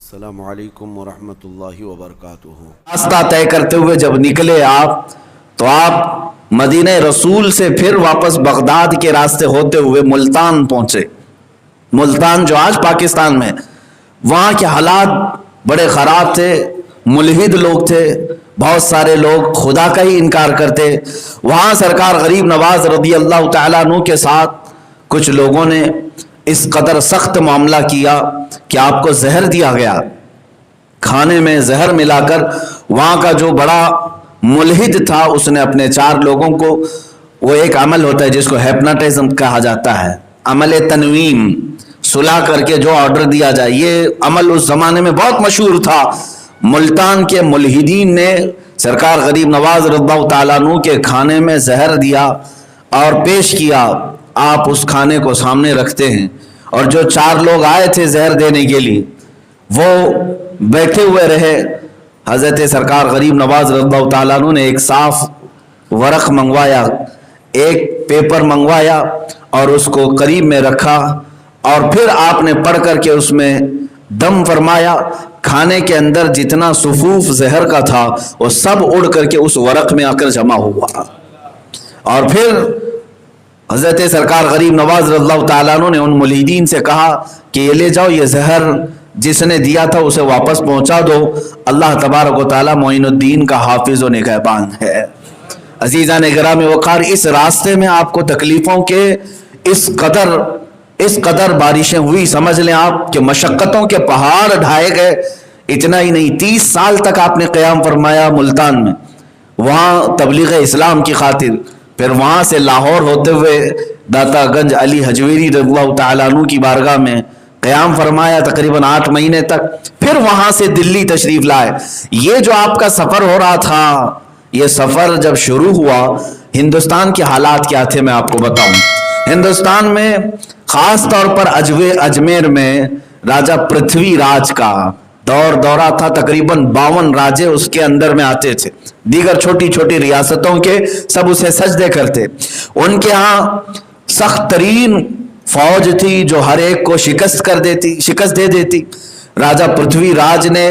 السلام علیکم ورحمۃ اللہ وبرکاتہ۔ راستہ طے کرتے ہوئے جب نکلے آپ تو آپ مدینہ رسول سے پھر واپس بغداد کے راستے ہوتے ہوئے ملتان پہنچے۔ ملتان جو آج پاکستان میں، وہاں کے حالات بڑے خراب تھے، ملحد لوگ تھے، بہت سارے لوگ خدا کا ہی انکار کرتے۔ وہاں سرکار غریب نواز رضی اللہ تعالیٰ عنہ کے ساتھ کچھ لوگوں نے اس قدر سخت معاملہ کیا کہ آپ کو زہر دیا گیا، کھانے میں زہر ملا کر۔ وہاں کا جو بڑا ملحد تھا اس نے اپنے 4 لوگوں کو، وہ ایک عمل ہوتا ہے جس کو ہیپناٹزم کہا جاتا ہے، عمل تنویم، سلا کر کے جو آرڈر دیا جائے، یہ عمل اس زمانے میں بہت مشہور تھا۔ ملتان کے ملحدین نے سرکار غریب نواز رضی اللہ تعالیٰ عنہ کے کھانے میں زہر دیا اور پیش کیا۔ آپ اس کھانے کو سامنے رکھتے ہیں اور جو 4 لوگ آئے تھے زہر دینے کے لیے وہ بیٹھے ہوئے رہے۔ حضرت سرکار غریب نواز رضی اللہ تعالیٰ عنہ نے ایک صاف ورق منگوایا، ایک پیپر منگوایا اور اس کو قریب میں رکھا، اور پھر آپ نے پڑھ کر کے اس میں دم فرمایا۔ کھانے کے اندر جتنا صفوف زہر کا تھا وہ سب اڑ کر کے اس ورق میں آ کر جمع ہوا، اور پھر حضرت سرکار غریب نواز رضی اللہ تعالیٰ عنہ نے ان ملحدین سے کہا کہ یہ لے جاؤ، یہ زہر جس نے دیا تھا اسے واپس پہنچا دو، اللہ تبارک و تعالیٰ معین الدین کا حافظ و نگہبان ہے۔ عزیزان گرامی وقار، اس راستے میں آپ کو تکلیفوں کے اس قدر بارشیں ہوئی، سمجھ لیں آپ کہ مشقتوں کے پہاڑ ڈھائے گئے۔ اتنا ہی نہیں، 30 سال تک آپ نے قیام فرمایا ملتان میں، وہاں تبلیغ اسلام کی خاطر۔ پھر وہاں سے لاہور ہوتے ہوئے داتا گنج علی حجویری رضی اللہ تعالیٰ عنہ کی بارگاہ میں قیام فرمایا تقریباً 8 مہینے تک۔ پھر وہاں سے دلی تشریف لائے۔ یہ جو آپ کا سفر ہو رہا تھا، یہ سفر جب شروع ہوا، ہندوستان کے حالات کیا تھے میں آپ کو بتاؤں۔ ہندوستان میں خاص طور پر اجمیر میں راجہ پرتھوی راج کا دورہ تھا، تقریباً 52 راجے اس کے اندر میں آتے تھے، دیگر چھوٹی چھوٹی ریاستوں کے سب اسے سجدے کرتے۔ ان کے ہاں سخت ترین فوج تھی جو ہر ایک کو شکست دے دیتی۔ راجہ پرتھوی راج نے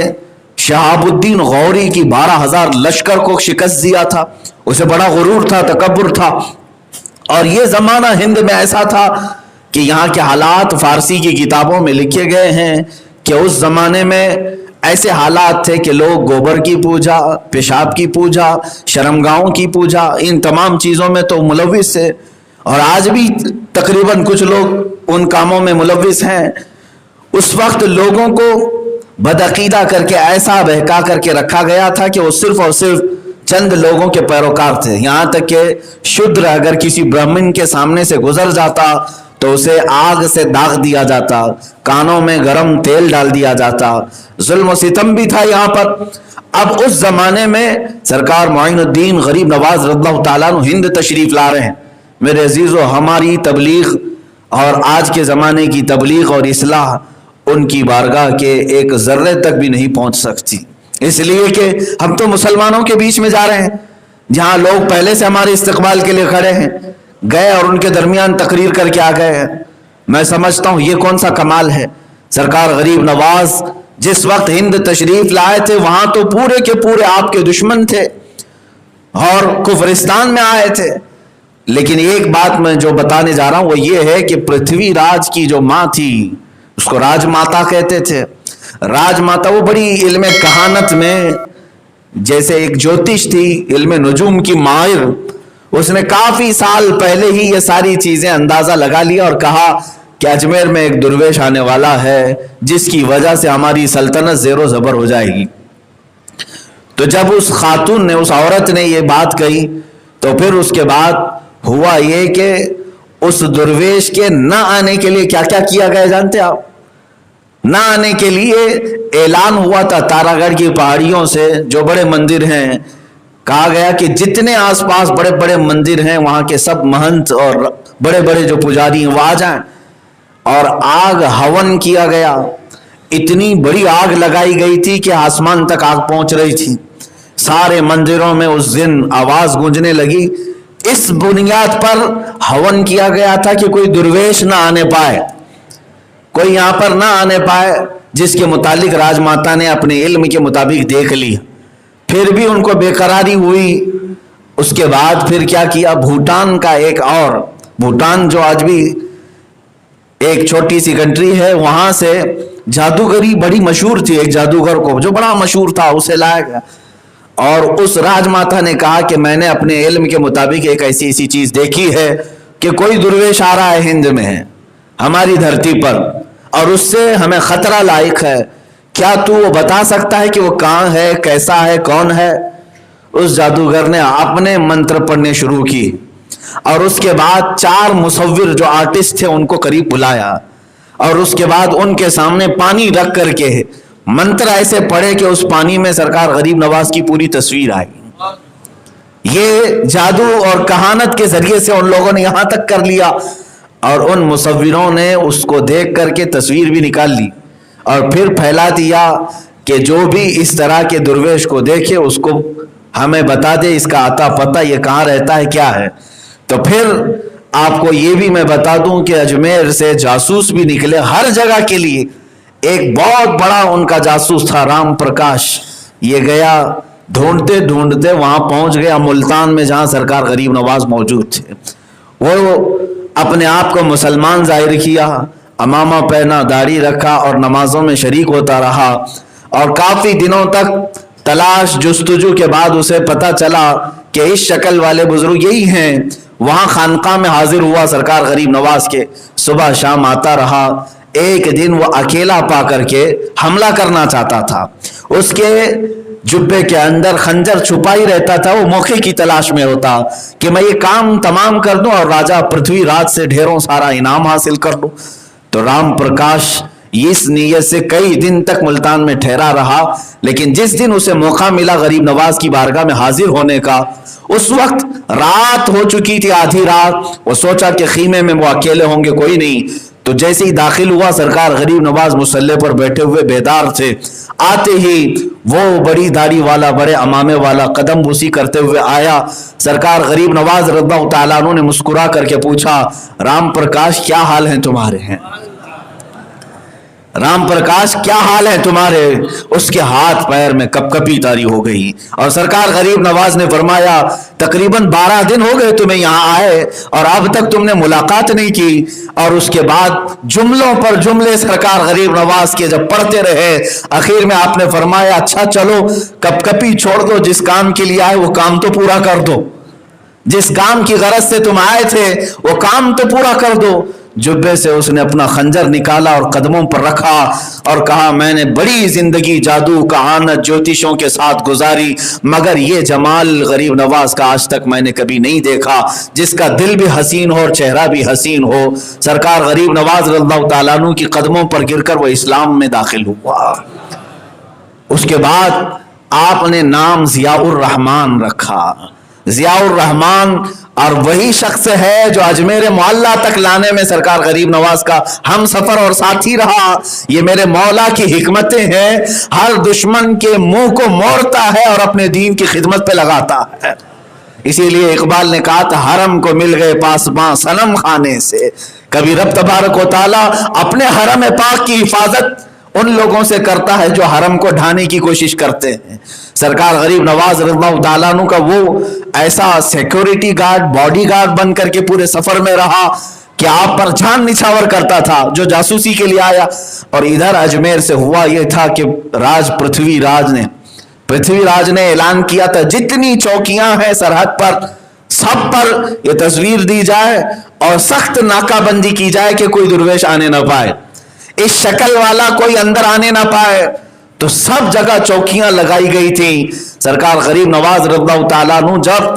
شہاب الدین غوری کی 12,000 لشکر کو شکست دیا تھا، اسے بڑا غرور تھا، تکبر تھا۔ اور یہ زمانہ ہند میں ایسا تھا کہ یہاں کے حالات فارسی کی کتابوں میں لکھے گئے ہیں کہ اس زمانے میں ایسے حالات تھے کہ لوگ گوبر کی پوجا، پیشاب کی پوجا، شرمگاہوں کی پوجا، ان تمام چیزوں میں تو ملوث تھے، اور آج بھی تقریباً کچھ لوگ ان کاموں میں ملوث ہیں۔ اس وقت لوگوں کو بدعقیدہ کر کے ایسا بہکا کر کے رکھا گیا تھا کہ وہ صرف اور صرف چند لوگوں کے پیروکار تھے، یہاں تک کہ شودر اگر کسی برہمن کے سامنے سے گزر جاتا تو اسے آگ سے داغ دیا جاتا، کانوں میں گرم تیل ڈال دیا جاتا، ظلم و ستم بھی تھا یہاں پر۔ اب اس زمانے میں سرکار معین الدین غریب نواز رضی اللہ تعالیٰ عنہ ہند تشریف لا رہے ہیں۔ میرے عزیزو، ہماری تبلیغ اور آج کے زمانے کی تبلیغ اور اصلاح ان کی بارگاہ کے ایک ذرے تک بھی نہیں پہنچ سکتی، اس لیے کہ ہم تو مسلمانوں کے بیچ میں جا رہے ہیں جہاں لوگ پہلے سے ہمارے استقبال کے لیے کھڑے ہیں، گئے اور ان کے درمیان تقریر کر کے آ گئے ہیں۔ میں سمجھتا ہوں یہ کون سا کمال ہے۔ سرکار غریب نواز جس وقت ہند تشریف لائے تھے وہاں تو پورے کے پورے آپ کے دشمن تھے اور کفرستان میں آئے تھے، لیکن ایک بات میں جو بتانے جا رہا ہوں وہ یہ ہے کہ پرتھوی راج کی جو ماں تھی اس کو راج ماتا کہتے تھے۔ راج ماتا وہ بڑی علم کہانت میں جیسے ایک جوتش تھی، علم نجوم کی ماہر، اس نے کافی سال پہلے ہی یہ ساری چیزیں اندازہ لگا لیا اور کہا کہ اجمیر میں ایک درویش آنے والا ہے جس کی وجہ سے ہماری سلطنت زیر و زبر ہو جائے گی۔ تو جب اس خاتون نے، اس عورت نے یہ بات کہی تو پھر اس کے بعد ہوا یہ کہ اس درویش کے نہ آنے کے لیے کیا کیا کیا گیا جانتے آپ؟ نہ آنے کے لیے اعلان ہوا تھا تارا گڑھ کی پہاڑیوں سے، جو بڑے مندر ہیں، کہا گیا کہ جتنے آس پاس بڑے بڑے مندر ہیں وہاں کے سب مہنت اور بڑے بڑے جو پجاری ہیں وہ آ جائیں، اور آگ ہون کیا گیا۔ اتنی بڑی آگ لگائی گئی تھی کہ آسمان تک آگ پہنچ رہی تھی۔ سارے مندروں میں اس دن آواز گونجنے لگی۔ اس بنیاد پر ہون کیا گیا تھا کہ کوئی درویش نہ آنے پائے، کوئی یہاں پر نہ آنے پائے جس کے متعلق راج ماتا نے اپنے علم کے مطابق دیکھ لی. پھر بھی ان کو بے قراری ہوئی. اس کے بعد پھر کیا کیا؟ بھوٹان کا ایک اور، بھوٹان جو آج بھی ایک چھوٹی سی کنٹری ہے، وہاں سے جادوگری بڑی مشہور تھی. ایک جادوگر کو جو بڑا مشہور تھا اسے لایا گیا، اور اس راج ماتا نے کہا کہ میں نے اپنے علم کے مطابق ایک ایسی چیز دیکھی ہے کہ کوئی درویش آ رہا ہے ہند میں ہے، ہماری دھرتی پر، اور اس سے ہمیں خطرہ لاحق ہے. کیا تو وہ بتا سکتا ہے کہ وہ کہاں ہے، کیسا ہے، کون ہے؟ اس جادوگر نے اپنے منتر پڑھنے شروع کی، اور اس کے بعد 4 مصور جو آرٹسٹ تھے ان کو قریب بلایا، اور اس کے بعد ان کے سامنے پانی رکھ کر کے منتر ایسے پڑھے کہ اس پانی میں سرکار غریب نواز کی پوری تصویر آئی. یہ جادو اور کہانت کے ذریعے سے ان لوگوں نے یہاں تک کر لیا، اور ان مصوروں نے اس کو دیکھ کر کے تصویر بھی نکال لی، اور پھر پھیلا دیا کہ جو بھی اس طرح کے درویش کو دیکھے اس کو ہمیں بتا دے، اس کا آتا پتہ، یہ کہاں رہتا ہے، کیا ہے. تو پھر آپ کو یہ بھی میں بتا دوں کہ اجمیر سے جاسوس بھی نکلے ہر جگہ کے لیے. ایک بہت بڑا ان کا جاسوس تھا رام پرکاش، یہ گیا ڈھونڈتے ڈھونڈتے وہاں پہنچ گیا ملتان میں جہاں سرکار غریب نواز موجود تھے. وہ اپنے آپ کو مسلمان ظاہر کیا، امامہ پہنا، داڑھی رکھا، اور نمازوں میں شریک ہوتا رہا، اور کافی دنوں تک تلاش جستجو کے بعد اسے پتہ چلا کہ اس شکل والے بزرگ یہی ہیں. وہاں خانقاہ میں حاضر ہوا سرکار غریب نواز کے، صبح شام آتا رہا. ایک دن وہ اکیلا پا کر کے حملہ کرنا چاہتا تھا، اس کے جبے کے اندر خنجر چھپا ہی رہتا تھا. وہ موقع کی تلاش میں ہوتا کہ میں یہ کام تمام کر دوں اور راجہ پرتھوی راج سے ڈھیروں سارا انعام حاصل کر لوں. تو رام پرکاش اس نیت سے کئی دن تک ملتان میں ٹھہرا رہا، لیکن جس دن اسے موقع ملا غریب نواز کی بارگاہ میں حاضر ہونے کا، اس وقت رات ہو چکی تھی، آدھی رات. وہ سوچا کہ خیمے میں وہ اکیلے ہوں گے، کوئی نہیں. تو جیسے ہی داخل ہوا سرکار غریب نواز مصلے پر بیٹھے ہوئے بیدار تھے. آتے ہی وہ بڑی داڑھی والا، بڑے امامے والا قدم بوسی کرتے ہوئے آیا. سرکار غریب نواز رضی اللہ تعالیٰ عنہ نے مسکرا کر کے پوچھا، رام پرکاش کیا حال ہیں تمہارے؟ ہیں رام پرکاش کیا حال ہے تمہارے؟ اس کے ہاتھ پیر میں کپ کپی طاری ہو گئی، اور سرکار غریب نواز نے فرمایا تقریباً 12 دن ہو گئے تمہیں یہاں آئے اور اب تک تم نے ملاقات نہیں کی. اور اس کے بعد جملوں پر جملے سرکار غریب نواز کے جب پڑھتے رہے، آخر میں آپ نے فرمایا اچھا چلو کپ کپی چھوڑ دو، جس کام کے لیے آئے وہ کام تو پورا کر دو، جس کام کی غرض سے تم آئے تھے وہ کام تو پورا کر دو. جبے سے اس نے اپنا خنجر نکالا اور قدموں پر رکھا اور کہا میں نے بڑی زندگی جادو کہانت جوتشوں کے ساتھ گزاری، مگر یہ جمال غریب نواز کا آج تک میں نے کبھی نہیں دیکھا، جس کا دل بھی حسین ہو اور چہرہ بھی حسین ہو. سرکار غریب نواز رضی اللہ تعالیٰ عنہ کی قدموں پر گر کر وہ اسلام میں داخل ہوا. اس کے بعد آپ نے نام ضیاء الرحمن رکھا. ضیاء الرحمن، اور وہی شخص ہے جو اجمیر معلیٰ تک لانے میں سرکار غریب نواز کا ہم سفر اور ساتھی رہا. یہ میرے مولا کی حکمتیں ہیں، ہر دشمن کے منہ کو موڑتا ہے اور اپنے دین کی خدمت پہ لگاتا ہے. اسی لیے اقبال نے کہا تھا حرم کو مل گئے پاسباں صنم خانے سے. کبھی رب تبارک و تعالیٰ اپنے حرم پاک کی حفاظت ان لوگوں سے کرتا ہے جو حرم کو ڈھانے کی کوشش کرتے ہیں. سرکار غریب نواز رضی اللہ تعالیٰ عنہ کا وہ ایسا سیکیورٹی گارڈ، باڈی گارڈ بن کر کے پورے سفر میں رہا کہ آپ پر جان نچھاور کرتا تھا جو جاسوسی کے لیے آیا. اور ادھر اجمیر سے ہوا یہ تھا کہ پرتھوی راج نے اعلان کیا تھا جتنی چوکیاں ہیں سرحد پر سب پر یہ تصویر دی جائے اور سخت ناکہ بندی کی جائے کہ کوئی درویش آنے نہ پائے، اس شکل والا کوئی اندر آنے نہ پائے. تو سب جگہ چوکیاں لگائی گئی تھیں. سرکار غریب نواز رضی اللہ تعالیٰ عنہ جب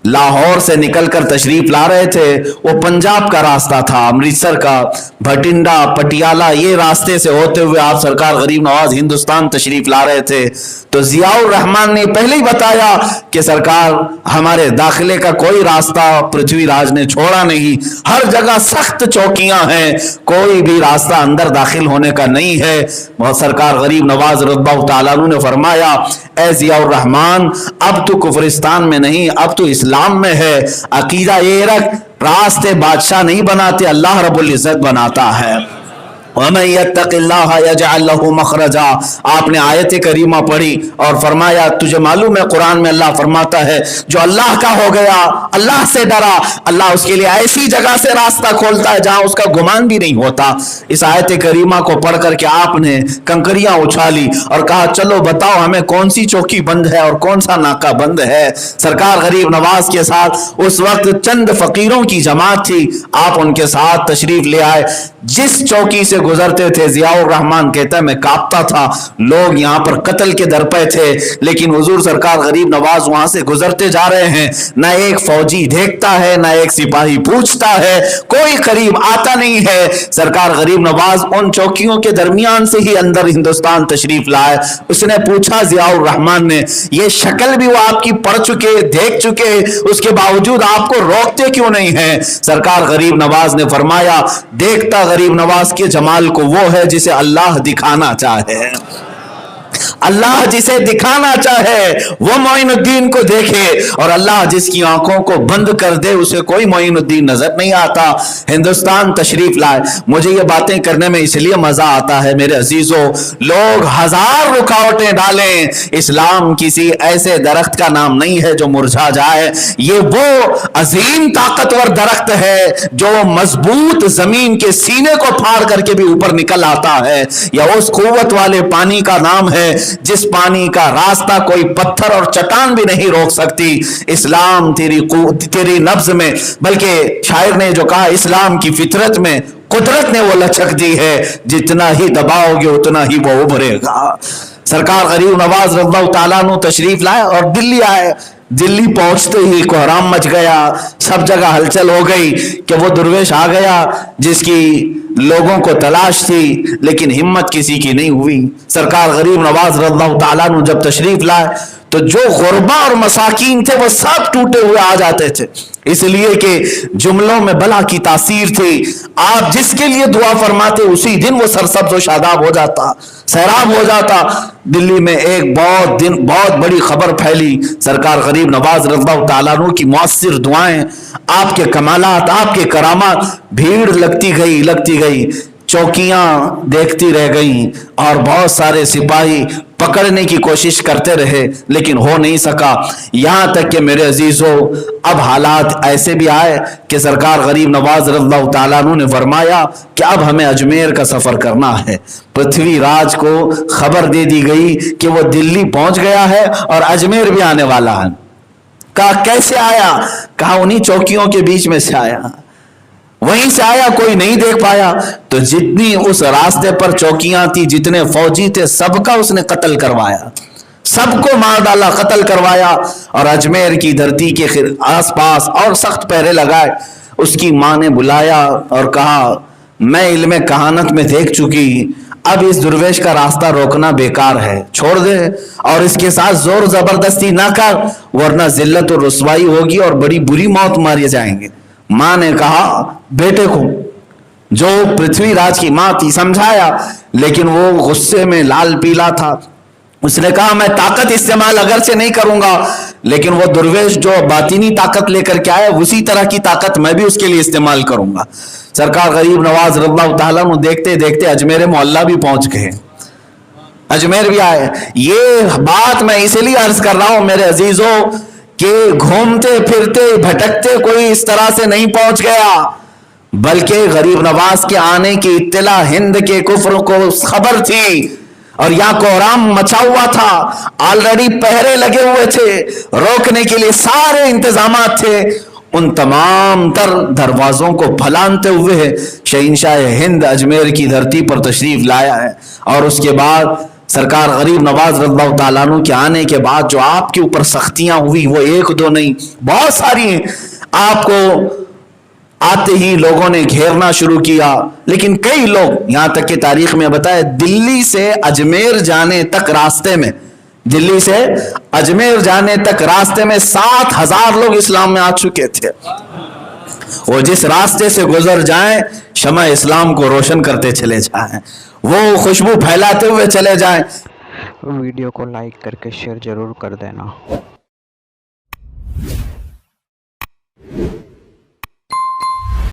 لاہور سے نکل کر تشریف لا رہے تھے، وہ پنجاب کا راستہ تھا، امرتسر کا، بھٹنڈا، پٹیالہ، یہ راستے سے ہوتے ہوئے آپ سرکار غریب نواز ہندوستان تشریف لا رہے تھے. تو ضیاء الرحمن نے پہلے ہی بتایا کہ سرکار ہمارے داخلے کا کوئی راستہ پرتھوی راج نے چھوڑا نہیں، ہر جگہ سخت چوکیاں ہیں، کوئی بھی راستہ اندر داخل ہونے کا نہیں ہے. بہت سرکار غریب نواز رضی اللہ تعالیٰ عنہ نے فرمایا اے ضیاء الرحمن اب تو کفرستان میں نہیں، اب تو اسلام میں ہے. عقیدہ یہ رکھ راستے بادشاہ نہیں بناتے، اللہ رب العزت بناتا ہے. وَمَن يَتَّقِ اللَّهَ يَجْعَلْ لَهُ مَخْرَجًا، آپ نے آیت کریمہ پڑھی اور فرمایا تجھے معلوم ہے قرآن میں اللہ فرماتا ہے جو اللہ کا ہو گیا، اللہ سے ڈرا، اللہ اس کے لیے ایسی جگہ سے راستہ کھولتا ہے جہاں اس کا گمان بھی نہیں ہوتا۔ اس آیت کریمہ کو پڑھ کر کے آپ نے کنکریاں اچھالی اور کہا چلو بتاؤ ہمیں کون سی چوکی بند ہے اور کون سا ناکہ بند ہے۔ سرکار غریب نواز کے ساتھ اس وقت چند فقیروں کی جماعت تھی، آپ ان کے ساتھ تشریف لے آئے۔ جس چوکی سے گزرتے تھے ضیاء الرحمن کہتا ہے میں کانپتا تھا، لوگ یہاں پر قتل کے در پہ تھے، لیکن حضور سرکار غریب نواز وہاں سے گزرتے جا رہے ہیں، نہ ایک فوجی دیکھتا ہے نہ ایک سپاہی پوچھتا ہے، کوئی قریب آتا نہیں ہے۔ سرکار غریب نواز ان چوکیوں کے درمیان سے ہی اندر ہندوستان تشریف لائے۔ اس نے پوچھا ضیاء الرحمن نے یہ شکل بھی وہ آپ کی پڑھ چکے دیکھ چکے، اس کے باوجود آپ کو روکتے کیوں نہیں ہیں؟ سرکار غریب نواز نے فرمایا دیکھتا غریب نواز کے جمال کو وہ ہے جسے اللہ دکھانا چاہے، اللہ جسے دکھانا چاہے وہ معین الدین کو دیکھے، اور اللہ جس کی آنکھوں کو بند کر دے اسے کوئی معین الدین نظر نہیں آتا۔ ہندوستان تشریف لائے۔ مجھے یہ باتیں کرنے میں اس لیے مزہ آتا ہے میرے عزیزوں، لوگ ہزار رکاوٹیں ڈالیں، اسلام کسی ایسے درخت کا نام نہیں ہے جو مرجھا جائے، یہ وہ عظیم طاقتور درخت ہے جو مضبوط زمین کے سینے کو پھاڑ کر کے بھی اوپر نکل آتا ہے، یا اس قوت والے پانی کا نام ہے جس پانی کا راستہ کوئی پتھر اور چٹان بھی نہیں روک سکتی۔ اسلام تیری نبض میں، بلکہ شاعر نے جو کہا اسلام کی فطرت میں قدرت نے وہ لچک دی ہے، جتنا ہی دباؤ گے اتنا ہی وہ ابھرے گا۔ سرکار غریب نواز رضی اللہ تعالیٰ عنہ تشریف لائے اور دلی آئے۔ دلی پہنچتے ہی کوہرام مچ گیا، سب جگہ ہلچل ہو گئی کہ وہ درویش آ گیا جس کی لوگوں کو تلاش تھی، لیکن ہمت کسی کی نہیں ہوئی۔ سرکار غریب نواز رضی اللہ تعالیٰ عنہ جب تشریف لائے تو جو غربا اور مساکین تھے وہ سب ٹوٹے ہوئے آ جاتے تھے، اس لیے کہ جملوں میں بلا کی تاثیر تھی۔ آپ جس کے لیے دعا فرماتے اسی دن وہ سرسبز و شاداب ہو جاتا، سیراب ہو جاتا۔ دلی میں ایک بہت بڑی خبر پھیلی، سرکار غریب نواز رضی اللہ تعالیٰ عنہ کی مؤثر دعائیں، آپ کے کمالات، آپ کے کرامات، بھیڑ لگتی گئی، چوکیاں دیکھتی رہ گئیں اور بہت سارے سپاہی پکڑنے کی کوشش کرتے رہے لیکن ہو نہیں سکا۔ یہاں تک کہ میرے عزیزوں اب حالات ایسے بھی آئے کہ سرکار غریب نواز رضی اللہ تعالیٰ عنہ نے فرمایا کہ اب ہمیں اجمیر کا سفر کرنا ہے۔ پرتھوی راج کو خبر دے دی گئی کہ وہ دلی پہنچ گیا ہے اور اجمیر بھی آنے والا ہے۔ کہا کیسے آیا؟ کہا انہی چوکیوں کے بیچ میں سے آیا، وہیں سے آیا، کوئی نہیں دیکھ پایا۔ تو جتنی اس راستے پر چوکیاں تھی، جتنے فوجی تھے، سب کا اس نے قتل کروایا، سب کو مار ڈالا، قتل کروایا، اور اجمیر کی دھرتی کے آس پاس اور سخت پہرے لگائے۔ اس کی ماں نے بلایا اور کہا میں علم کہانت میں دیکھ چکی، اب اس درویش کا راستہ روکنا بیکار ہے، چھوڑ دے اور اس کے ساتھ زور زبردستی نہ کر، ورنہ ذلت و رسوائی ہوگی اور بڑی بری موت مارے جائیں گے۔ ماں نے کہا بیٹے کو، جو پرتھوی راج کی ماں تھی، سمجھایا، لیکن وہ غصے میں لال پیلا تھا۔ اس نے کہا میں طاقت استعمال اگرچہ نہیں کروں گا، لیکن وہ درویش جو باطنی طاقت لے کر کے آئے اسی طرح کی طاقت میں بھی اس کے لیے استعمال کروں گا۔ سرکار غریب نواز رضی اللہ تعالیٰ عنہ دیکھتے دیکھتے اجمیر معلیٰ بھی پہنچ گئے، اجمیر بھی آئے۔ یہ بات میں اس لیے عرض کر رہا ہوں میرے عزیزوں کہ گھومتے پھرتے بھٹکتے کوئی اس طرح سے نہیں پہنچ گیا، بلکہ غریب نواز کے آنے کی اطلاع ہند کے کفر کو خبر تھی، اور یہاں کوہرام مچا ہوا تھا، آلریڈی پہرے لگے ہوئے تھے، روکنے کے لیے سارے انتظامات تھے۔ ان تمام تر دروازوں کو پھلانتے ہوئے شہنشاہ ہند اجمیر کی دھرتی پر تشریف لایا ہے، اور اس کے بعد سرکار غریب نواز رضی اللہ تعالیٰ عنہ کے آنے کے بعد جو آپ کے اوپر سختیاں ہوئی وہ ایک دو نہیں، بہت ساری ہیں۔ آپ کو آتے ہی لوگوں نے گھیرنا شروع کیا، لیکن کئی لوگ، یہاں تک کہ تاریخ میں بتائے دلی سے اجمیر جانے تک راستے میں، دلی سے اجمیر جانے تک راستے میں 7,000 لوگ اسلام میں آ چکے تھے۔ وہ جس راستے سے گزر جائیں شمع اسلام کو روشن کرتے چلے جائیں، وہ خوشبو پھیلاتے ہوئے چلے جائیں۔ ویڈیو کو لائک کر کے شیئر ضرور کر دینا۔